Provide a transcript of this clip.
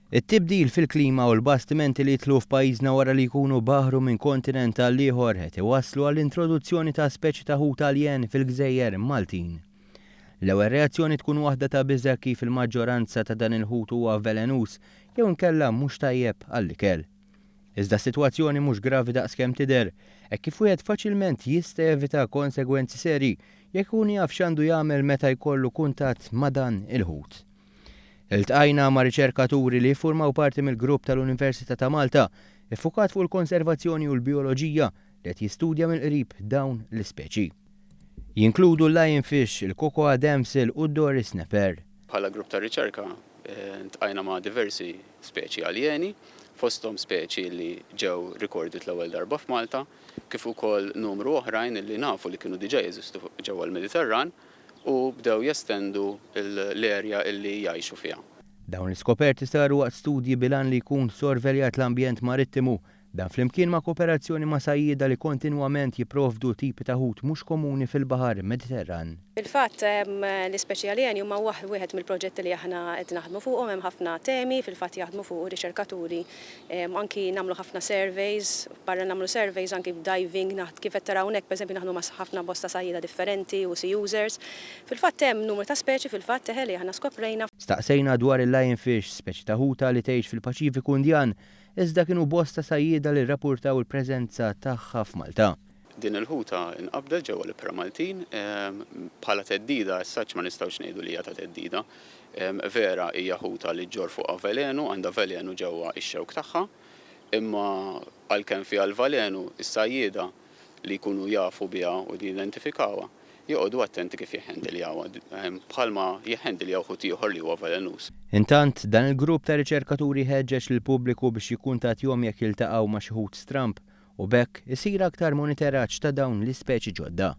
It-tibdil fil-klima u l-bastimenti li jitlu f'pajjiżna wara li jkunu baħru minn kontinent għal ieħor qed iwasslu għall-introduzzjoni ta' speċi ta' ħut aljen fil-Gżejjer Maltin. L-ewwel reazzjoni tkun waħda ta' biża' kif il-maġġoranza ta' dan il-ħut huwa velenus jew inkella mhux tajjeb għall-ikel. Iżda s-sitwazzjoni mhux gravi daqskemm tidher, hekk kif wieħed faċilment jista' jevita konsegwenzi serji jekk ikun jaf x'għandu jagħmel meta jkollu kuntatt ma' dan il-ħut. Iltqajna ma' riċerkaturi li jiffurmaw parti mill-grupp tal-Università ta' Malta iffukat fuq il-konservazzjoni u l-bioloġija li qed jistudja mill-qrib dawn l-ispeċi. Jinkludu l-lionfish, il-cocoa damsel u d-doris snapper. Bħala grupp ta' riċerka iltqajna ma' diversi speċi aljeni, fosthom speċi li ġew rikordit l-ewwel darba f'Malta, kif ukoll numru oħrajn li nafu li kienu diġà jeżistu ġewwa l-Mediterran u bdew jestendu l-erja illi jgħixu fiha. Dawn l-iskoperti saru waqt studji bilan li jkun sorveljat l-ambjent marittimu dan flimkien ma' kooperazzjoni ma' sajjieda li kontinwament jipprovdu tipi ta' ħut mhux komuni fil-Baħar Mediterran. Fil-fatt l-ispeċi aljeni huma wieħed mill-proġetti li aħna qed naħdmu fuqhom hemm ħafna temi, fil-fatt jaħdmu fuq riċerkaturi, anki nagħmlu ħafna surveys, barra nagħmlu surveys anki diving kif qed taraw hawnhekk pereżempju naħdmu ma' ħafna bosta sajjieda differenti u sea users. Fil-fatt hemm numru ta' speċi fil-fatt li aħna skoprejna. Staqsejna dwar il-lionfish, speċi ta' ħuta li tgħix fil-Paċifiku Indjan, iżda kienu bosta sajjieda li rrappurtaw il-preżenza tagħha f'Malta. Din il-ħuta inqabdet ġewwa l-Ipra Maltin bħala teddida saċ ma nistgħux ngħidu li hija ta' teddida. Vera hija ħuta li ġġor fuqha velenu, għandha velenu ġewwa x-xewk tagħha, imma għalkemm fiha l-velenu is-sajjieda li jkunu jafu biha u li jidentifikawha joqogħdu attenti kif jieħendiljawha bħalma jieħendiljawha ħut ieħor li huwa velenus. Intant dan il-grupp ta' riċerkaturi ħeġġeġ lill-pubbliku biex jikkuntattjahom jekk jiltaqgħu ma' xi ħut stramp u bekk isir aktar monitoraġġ ta' dawn l-ispeċi ġodda.